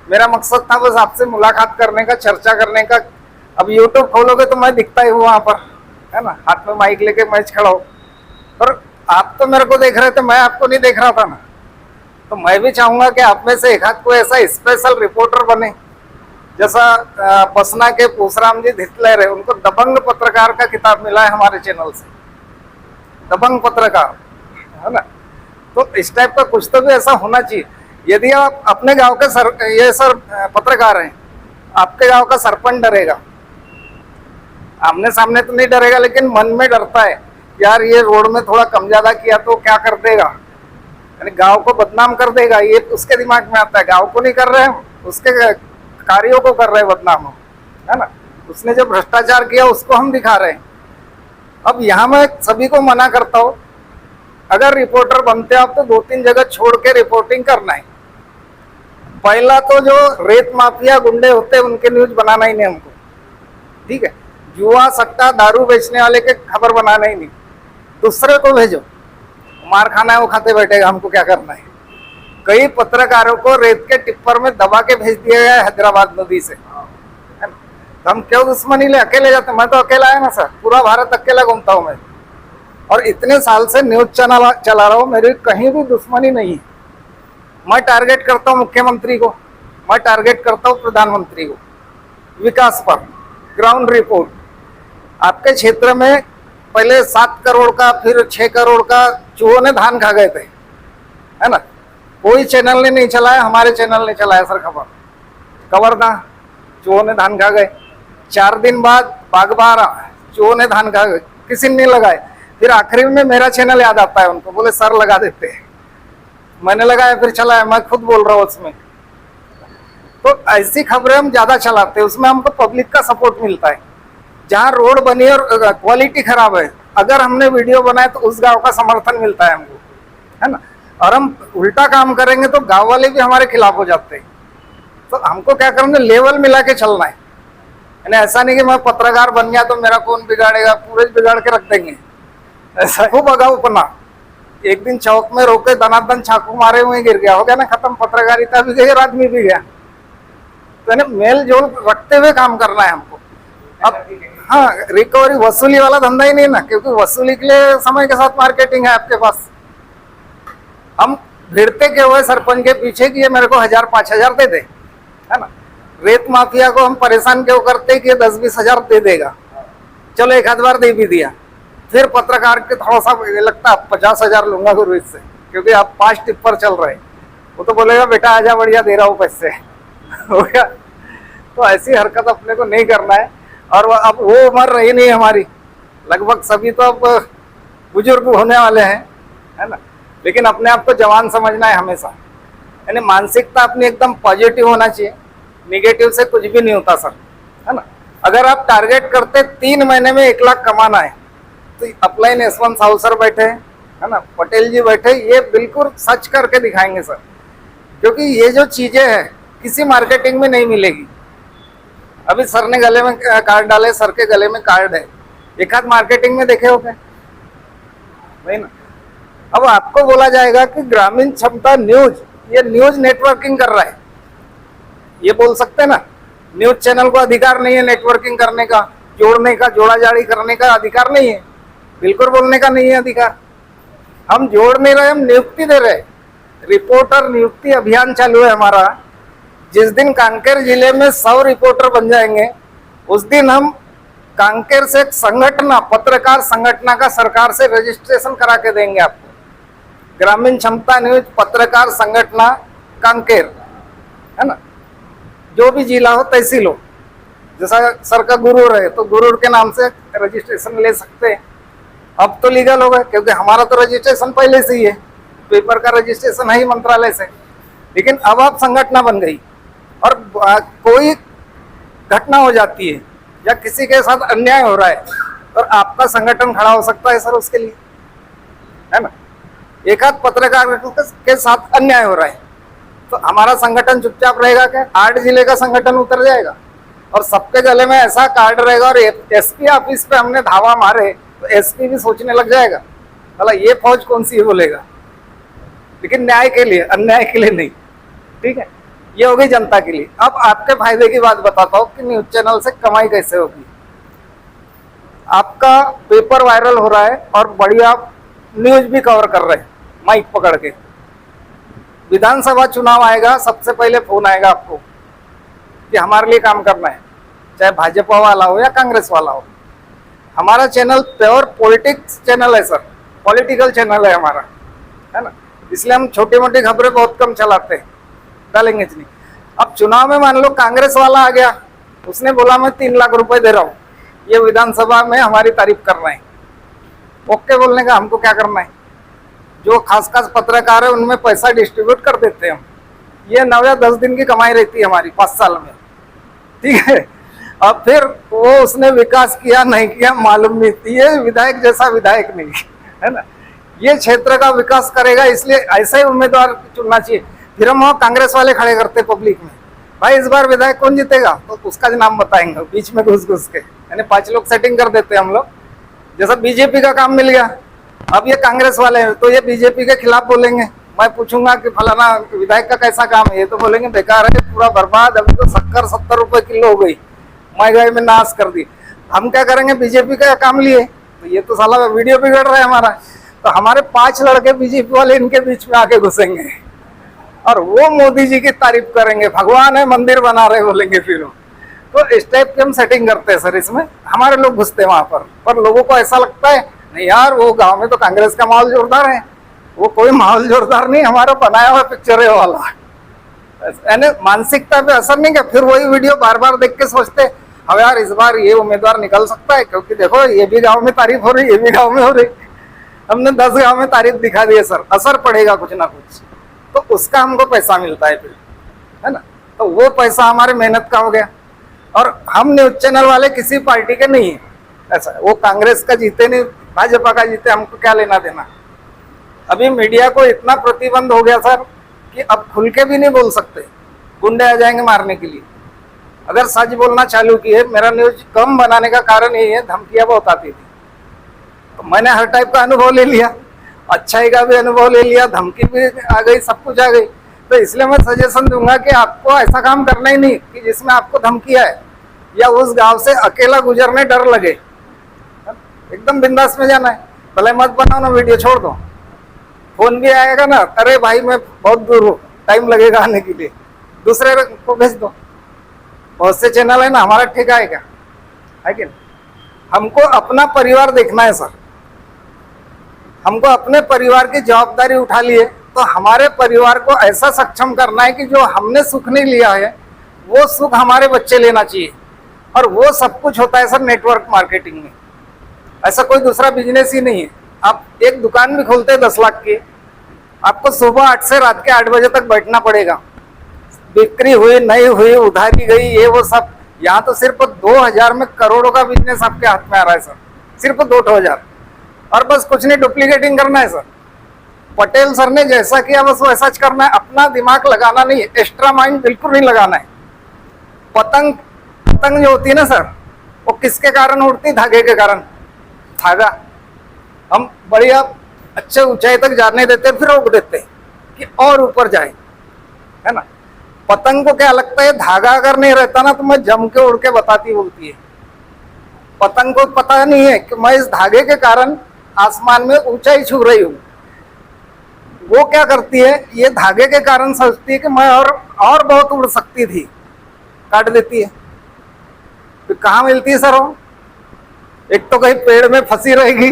मेरा मकसद था बस आपसे मुलाकात करने का, चर्चा करने का। अब यूट्यूब खोलोगे तो मैं दिखता ही हूँ वहां पर, है ना, हाथ में माइक लेके मैं खड़ा हूँ। पर आप तो मेरे को देख रहे थे, मैं आपको नहीं देख रहा था ना। तो मैं भी चाहूंगा कि आप में से एक आध कोई ऐसा स्पेशल रिपोर्टर बने, जैसा बसना के पूसराम जी धितलेर है, उनको दबंग पत्रकार का खिताब मिला है हमारे चैनल से, दबंग पत्रकार, है ना। तो इस टाइप का कुछ तो भी ऐसा होना चाहिए। यदि आप अपने गांव के पत्रकार हैं, आपके गांव का सरपंच डरेगा, आमने सामने तो नहीं डरेगा, लेकिन मन में डरता है, यार ये रोड में थोड़ा कम ज्यादा किया तो क्या कर देगा, यानी गांव को बदनाम कर देगा, ये उसके दिमाग में आता है। गांव को नहीं कर रहे हम, उसके कार्यों को कर रहे हैं बदनाम हम, है ना। उसने जो भ्रष्टाचार किया उसको हम दिखा रहे हैं। अब यहाँ मैं सभी को मना करता हूँ, अगर रिपोर्टर बनते हो आप तो 2-3 जगह छोड़ के रिपोर्टिंग करना है। पहला तो जो रेत माफिया गुंडे होते हैं उनके न्यूज बनाना ही नहीं हमको, ठीक है। जुआ सट्टा दारू बेचने वाले के खबर बनाना ही नहीं। दूसरे को भेजो, मार खाना है वो खाते बैठेगा, हमको क्या करना है। कई पत्रकारों को रेत के टिप्पर में दबा के भेज दिया गया है हैदराबाद नदी से, तो हम क्यों दुश्मनी ले अकेले जाते। मैं तो अकेला है ना सर, पूरा भारत अकेला घूमता हूँ मैं, और इतने साल से न्यूज चैनल चला रहा हूँ, मेरी कहीं भी दुश्मनी नहीं है। मैं टारगेट करता हूँ मुख्यमंत्री को, मैं टारगेट करता हूँ प्रधानमंत्री को, विकास पर ग्राउंड रिपोर्ट। आपके क्षेत्र में पहले 7 करोड़ का, फिर 6 करोड़ का चूहों ने धान खा गए थे, है ना। कोई चैनल ने नहीं चलाया, हमारे चैनल ने चलाया सर खबर, कवर्धा चूहों ने धान खा गए। 4 दिन बाद बागबारा चूहों ने धान खा गए, किसी ने नहीं लगाए। फिर आखिरी में मेरा चैनल याद आता है उनको, बोले सर लगा देते हैं, मैंने लगाया, फिर चलाया, मैं खुद बोल रहा हूँ उसमें। तो ऐसी खबरें हम ज्यादा चलाते हैं, उसमें हमको पब्लिक का सपोर्ट मिलता है। जहाँ रोड बनी और क्वालिटी खराब है, अगर हमने वीडियो बनाया तो उस गांव का समर्थन मिलता है हमको, है ना। और हम उल्टा काम करेंगे तो गांव वाले भी हमारे खिलाफ हो जाते हैं। तो हमको क्या करना, लेवल मिला के चलना है, यानी ऐसा नहीं कि मैं पत्रकार बन गया तो मेरा कौन बिगाड़ेगा, पूरे बिगाड़ के रख देंगे। ऐसा खूब अगाऊपना, एक दिन चौक में रोके, दनादन चाकू मारे हुए गिर गया, हो गया ना खत्म, पत्रकारिता भी गई और आदमी भी गया। तो मेल जोल रखते हुए काम करना है हमको। अब हाँ, रिकवरी वसूली वाला धंधा ही नहीं ना, क्योंकि वसूली के लिए समय के साथ मार्केटिंग है आपके पास। हम भिड़ते क्यों हुए सरपंच के पीछे कि ये मेरे को 1000-5000 दे दे, है ना। रेत माफिया को हम परेशान क्यों करते कि 10-20 हजार दे देगा, चलो एक आध बार दे भी दिया। फिर पत्रकार के थोड़ा सा लगता है 50,000 लूंगा गुरु इससे, क्योंकि आप 5 टिप्पर चल रहे हैं, वो तो बोलेगा बेटा आजा बढ़िया दे रहा हूँ पैसे हो गया। तो ऐसी हरकत अपने को नहीं करना है। और अब वो उम्र रही नहीं हमारी, लगभग सभी तो अब बुजुर्ग होने वाले हैं, है ना। लेकिन अपने आप को जवान समझना है हमेशा, यानी मानसिकता अपनी एकदम पॉजिटिव होना चाहिए, निगेटिव से कुछ भी नहीं होता सर, है ना। अगर आप टारगेट करते 3 महीने में 1 लाख कमाना है, तो अपलाइन यशवंत साहू सर बैठे हैं, है ना, पटेल जी बैठे, ये बिल्कुल सच करके दिखाएंगे सर। क्योंकि ये जो चीजें हैं किसी मार्केटिंग में नहीं मिलेगी। अभी सर ने गले में कार्ड डाले, सर के गले में कार्ड है, एक आध मार्केटिंग में देखे होंगे नहीं ना। अब आपको बोला जाएगा कि ग्रामीण क्षमता न्यूज, ये न्यूज नेटवर्किंग कर रहा है, ये बोल सकते हैं ना। न्यूज चैनल को अधिकार नहीं है नेटवर्किंग करने का, जोड़ने का, जोड़ा जाड़ी करने का अधिकार नहीं है, बिल्कुल बोलने का नहीं है अधिकार। हम जोड़ नहीं रहे, हम नियुक्ति दे रहे। रिपोर्टर नियुक्ति अभियान चालू है हमारा। जिस दिन कांकेर जिले में 100 रिपोर्टर बन जाएंगे, उस दिन हम कांकेर से एक संगठन, पत्रकार संगठन का सरकार से रजिस्ट्रेशन करा के देंगे आपको। ग्रामीण क्षमता न्यूज पत्रकार संगठन कांकेर, है ना। जो भी जिला हो, तहसील हो, जैसा सर का गुरूर है तो गुरूर के नाम से रजिस्ट्रेशन ले सकते हैं। अब तो लीगल होगा, क्योंकि हमारा तो रजिस्ट्रेशन पहले से ही है, पेपर का रजिस्ट्रेशन है ही मंत्रालय से। लेकिन अब आप संगठन बन गई और कोई घटना हो जाती है या किसी के साथ अन्याय हो रहा है, और आपका संगठन खड़ा हो सकता है सर उसके लिए, है ना। एक आध पत्रकार के साथ अन्याय हो रहा है तो हमारा संगठन चुपचाप रहेगा क्या? 8 जिले का संगठन उतर जाएगा और सबके गले में ऐसा कार्ड रहेगा। और एसपी ऑफिस पे हमने धावा मारे तो एसपी भी सोचने लग जाएगा, भला ये फौज कौन सी है बोलेगा। लेकिन न्याय के लिए, अन्याय के लिए नहीं, ठीक है। ये होगी जनता के लिए। अब आपके फायदे की बात बताता हूँ कि न्यूज चैनल से कमाई कैसे होगी। आपका पेपर वायरल हो रहा है और बढ़िया न्यूज भी कवर कर रहे हैं माइक पकड़ के। विधानसभा चुनाव आएगा, सबसे पहले फोन आएगा आपको कि हमारे लिए काम करना है, चाहे भाजपा वाला हो या कांग्रेस वाला हो। हमारा चैनल प्योर पॉलिटिक्स चैनल है सर, पॉलिटिकल चैनल है हमारा, है ना। इसलिए हम छोटी मोटी खबरें बहुत कम चलाते हैं, डालेंगे नहीं। अब चुनाव में मान लो कांग्रेस वाला आ गया, उसने बोला मैं 3 लाख रुपए दे रहा हूँ, ये विधानसभा में हमारी तारीफ कर रहे हैं। ओके बोलने का हमको क्या करना है? जो खास खास पत्रकार है उनमें पैसा डिस्ट्रीब्यूट कर देते हैं हम। ये 9 या 10 दिन की कमाई रहती है हमारी 5 साल में, ठीक है। अब फिर वो उसने विकास किया नहीं किया मालूम नहीं, ये विधायक जैसा विधायक नहीं है ना। ये क्षेत्र का विकास करेगा, इसलिए ऐसा ही उम्मीदवार चुनना चाहिए। फिर हम कांग्रेस वाले खड़े करते पब्लिक में, भाई इस बार विधायक कौन जीतेगा, तो उसका नाम बताएंगे बीच में घुस घुस के, यानी 5 लोग सेटिंग कर देते हैं हम लोग। जैसा बीजेपी का काम मिल गया, अब ये कांग्रेस वाले हैं तो ये बीजेपी के खिलाफ बोलेंगे। मैं पूछूंगा कि फलाना विधायक का कैसा काम है, ये तो बोलेंगे बेकार है, पूरा बर्बाद, अभी तो शक्कर 70 रुपए किलो हो गई, महंगाई में नाश कर दी। हम क्या करेंगे, बीजेपी का काम लिए तो ये तो साला वीडियो बिगड़ रहा है हमारा, तो हमारे 5 लड़के बीजेपी वाले इनके बीच में आके घुसेंगे और वो मोदी जी की तारीफ करेंगे, भगवान है मंदिर बना रहे बोलेंगे। फिर तो इस टाइप की हम सेटिंग करते हैं सर, इसमें हमारे लोग घुसते हैं वहां पर लोगों को ऐसा लगता है नहीं यार वो गांव में तो कांग्रेस का माहौल जोरदार है, वो कोई माहौल जोरदार नहीं, हमारा बनाया हुआ पिक्चर है वाला। यानी मानसिकता पे असर नहीं किया, फिर वही वीडियो बार बार देख के सोचते अब यार इस बार ये उम्मीदवार निकल सकता है, क्योंकि देखो ये भी गांव में तारीफ हो रही, ये भी गांव में हो रही, हमने 10 गांव में तारीफ दिखा दी है सर, असर पड़ेगा कुछ ना कुछ, तो उसका हमको पैसा मिलता है फिर, है ना। तो वो पैसा हमारे मेहनत का हो गया। और हम न्यूज चैनल वाले किसी पार्टी के नहीं है, ऐसा वो कांग्रेस का जीते नहीं भाजपा का जीते, हमको क्या लेना देना। अभी मीडिया को इतना प्रतिबंध हो गया सर कि अब खुल के भी नहीं बोल सकते, गुंडे आ जाएंगे मारने के लिए। अगर सच बोलना चालू किए, मेरा न्यूज कम बनाने का कारण यही है, धमकियां बहुत आती थी, तो मैंने हर टाइप का अनुभव ले लिया, अच्छाई का भी अनुभव ले लिया, धमकी भी आ गई, सब कुछ आ गई। तो इसलिए मैं सजेशन दूंगा कि आपको ऐसा काम करना ही नहीं कि जिसमें आपको धमकी आए या उस गांव से अकेला गुजरने डर लगे, एकदम बिंदास में जाना है। भले मत बनाओ ना वीडियो, छोड़ दो, फोन भी आएगा ना, अरे भाई मैं बहुत दूर हूँ, टाइम लगेगा आने के लिए, दूसरे को भेज दो। बहुत से चैनल है ना, हमारा ठेका है क्या, है कि नहीं? हमको अपना परिवार देखना है सर, हमको अपने परिवार की जवाबदारी उठा लिए, तो हमारे परिवार को ऐसा सक्षम करना है कि जो हमने सुख नहीं लिया है वो सुख हमारे बच्चे लेना चाहिए। और वो सब कुछ होता है सर नेटवर्क मार्केटिंग में, ऐसा कोई दूसरा बिजनेस ही नहीं है। आप एक दुकान भी खोलते हैं 10 लाख की, आपको सुबह 8 से रात के 8 बजे तक बैठना पड़ेगा, बिक्री हुई नहीं हुई, उधारी गई, ये वो सब। यहाँ तो सिर्फ 2000 में करोड़ों का बिजनेस आपके हाथ में आ रहा है सर, सिर्फ 2000, और बस कुछ नहीं, डुप्लीकेटिंग करना है सर। पटेल सर ने जैसा किया बस वैसा करना है, अपना दिमाग लगाना नहीं है, एक्स्ट्रा माइंड बिल्कुल नहीं लगाना है। पतंग जो होती है ना सर, वो किसके कारण उड़ती? धागे के कारण। धागा हम बढ़िया अच्छे ऊंचाई तक जाने देते, फिर रोक देते कि और ऊपर जाए, है ना। पतंग को क्या लगता है, धागा अगर नहीं रहता ना तो मैं जम के उड़ के बताती बोलती है। पतंग को पता नहीं है कि मैं इस धागे के कारण आसमान में ऊंचाई छू रही हूँ। वो क्या करती है, ये धागे के कारण सोचती है कि मैं और बहुत उड़ सकती थी, काट देती है। फिर कहाँ मिलती है सर वो? एक तो कहीं पेड़ में फंसी रहेगी,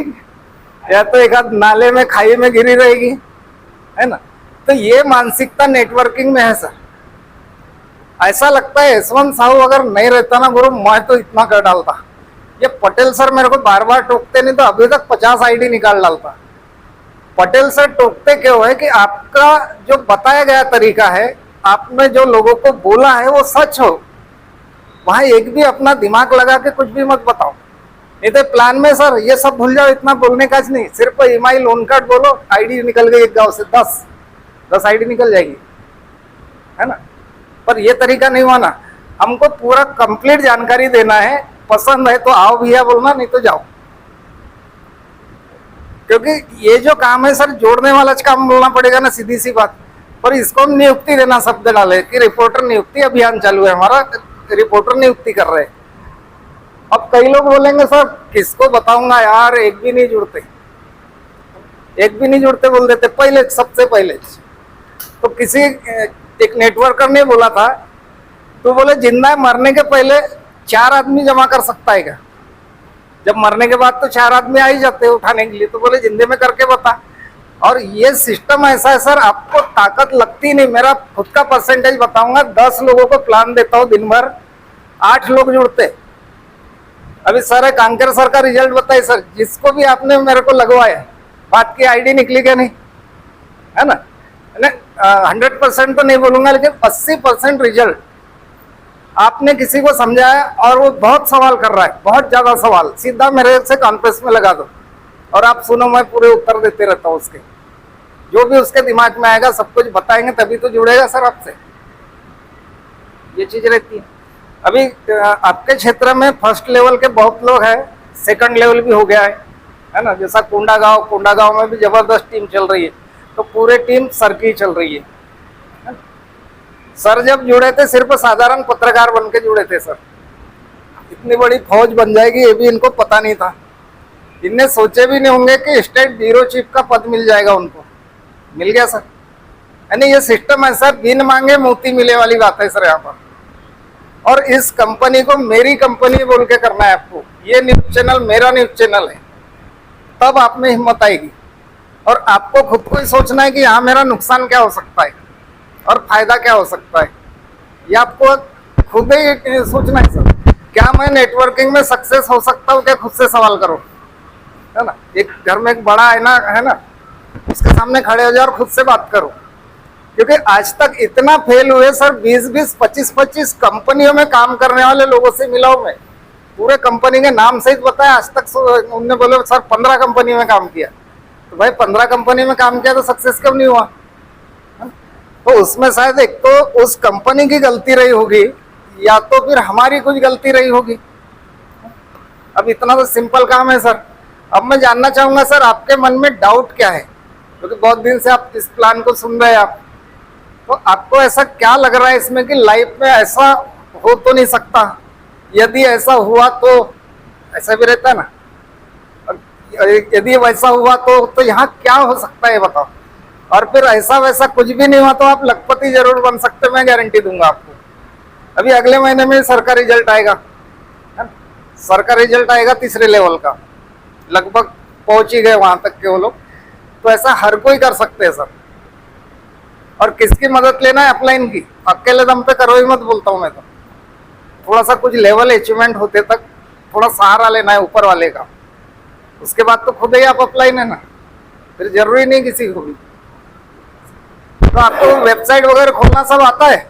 या तो एक आध नाले में खाई में गिरी रहेगी, है ना। तो ये मानसिकता नेटवर्किंग में है सर। ऐसा लगता है यशवंत साहू अगर नहीं रहता ना गुरु, मैं तो इतना कर डालता। ये पटेल सर मेरे को बार बार टोकते, नहीं तो अभी तक 50 आईडी निकाल डालता। पटेल सर टोकते क्यों है कि आपका जो बताया गया तरीका है, आपने जो लोगों को बोला है वो सच हो, वहां एक भी अपना दिमाग लगा के कुछ भी मत बताओ। नहीं तो प्लान में सर ये सब भूल जाओ, इतना बोलने का नहीं, सिर्फ ईएमआई लोन कार्ड बोलो, आईडी निकल गई एक गांव से 10 आईडी निकल जाएगी, है ना। पर ये तरीका नहीं हुआ ना, हमको पूरा कंप्लीट जानकारी देना है। पसंद है तो आओ भैया बोलना, नहीं तो जाओ। क्योंकि ये जो काम है सर जोड़ने वाला काम बोलना पड़ेगा ना, सीधी सी बात। और इसको हम नियुक्ति देना शब्द डाले कि रिपोर्टर नियुक्ति अभियान चालू है हमारा, रिपोर्टर नियुक्ति कर रहे हैं। अब कई लोग बोलेंगे सर किसको बताऊंगा यार, एक भी नहीं जुड़ते, एक भी नहीं जुड़ते बोल देते पहले, सबसे पहले। तो किसी एक नेटवर्कर ने बोला था, तो बोले जिंदा मरने के पहले 4 आदमी जमा कर सकता है क्या? जब मरने के बाद तो 4 आदमी आ ही जाते हैं उठाने के लिए, तो बोले जिंदे में करके बता। और ये सिस्टम ऐसा है सर, आपको ताकत लगती नहीं। मेरा खुद का परसेंटेज बताऊंगा, 10 लोगों को प्लान देता हूँ दिन भर, 8 लोग जुड़ते। अभी सर कांकेर सर का रिजल्ट बताइए सर, जिसको भी आपने मेरे को लगवाया, बात की आईडी निकली क्या? नहीं, है ना? 100% तो नहीं बोलूंगा, लेकिन 80% रिजल्ट आपने किसी को समझाया और वो बहुत सवाल कर रहा है, बहुत ज्यादा सवाल, सीधा मेरे से कॉन्फ्रेंस में लगा दो और आप सुनो, मैं पूरे उत्तर देते रहता हूँ उसके, जो भी उसके दिमाग में आएगा सब कुछ बताएंगे, तभी तो जुड़ेगा सर आपसे। ये चीज रहती है। अभी आपके क्षेत्र में फर्स्ट लेवल के बहुत लोग हैं, सेकंड लेवल भी हो गया है ना? जैसा कोंडागांव में भी जबरदस्त टीम चल रही है, तो पूरे टीम सर की चल रही है। सर जब जुड़े थे सिर्फ साधारण पत्रकार बन के जुड़े थे सर, इतनी बड़ी फौज बन जाएगी ये भी इनको पता नहीं था। इनने सोचे भी नहीं होंगे कि स्टेट ब्यूरो चीफ का पद मिल जाएगा उनको, मिल गया सर। यानी ये सिस्टम है सर, बिन मांगे मोती मिले वाली बात है सर यहाँ पर। और इस कंपनी को मेरी कंपनी बोल के करना है आपको, ये न्यूज चैनल मेरा न्यूज चैनल है, तब आप में हिम्मत आएगी। और आपको खुद को ही सोचना है कि यहाँ मेरा नुकसान क्या हो सकता है और फायदा क्या हो सकता है, ये आपको खुद ही सोचना है सर। क्या मैं नेटवर्किंग में सक्सेस हो सकता हूँ क्या? खुद से सवाल करो, है ना? एक घर में एक बड़ा आईना है ना, उसके सामने खड़े हो जाओ और खुद से बात करो। क्योंकि आज तक इतना फेल हुए सर, 20-20, 25-25 कंपनियों में काम करने वाले लोगों से मिला हूं मैं, पूरे कंपनी के नाम सहित बताया। आज तक उन्होंने बोले सर 15 कंपनी में काम किया, तो भाई 15 कंपनी में काम किया तो सक्सेस क्यों नहीं हुआ? तो उसमें शायद एक तो उस कंपनी की गलती रही होगी, या तो फिर हमारी कुछ गलती रही होगी। अब इतना तो सिंपल काम है सर। अब मैं जानना चाहूंगा सर आपके मन में डाउट क्या है, क्योंकि बहुत दिन से आप इस प्लान को सुन रहे हैं आप, तो आपको ऐसा क्या लग रहा है इसमें कि लाइफ में ऐसा हो तो नहीं सकता, यदि ऐसा हुआ तो ऐसा भी रहता है ना, और यदि वैसा हुआ तो यहाँ क्या हो सकता है बताओ। और फिर ऐसा वैसा कुछ भी नहीं हुआ तो आप लखपति जरूर बन सकते, मैं गारंटी दूंगा आपको। अभी अगले महीने में सर का रिजल्ट आएगा, सर का रिजल्ट आएगा 3रे लेवल का, लगभग पहुंच ही गए वहां तक के वो लोग। तो ऐसा हर कोई कर सकते हैं सर। और किसकी मदद लेना है? अपलाइन की। अकेले दम पे करो ही मत बोलता हूं मैं तो, थोड़ा सा कुछ लेवल अचीवमेंट होते तक थोड़ा सहारा लेना है ऊपर वाले का, उसके बाद तो खुद ही आप अपलाइन है ना, फिर जरूरी नहीं किसी को भी। तो आपको वेबसाइट वगैरह खोलना सब आता है?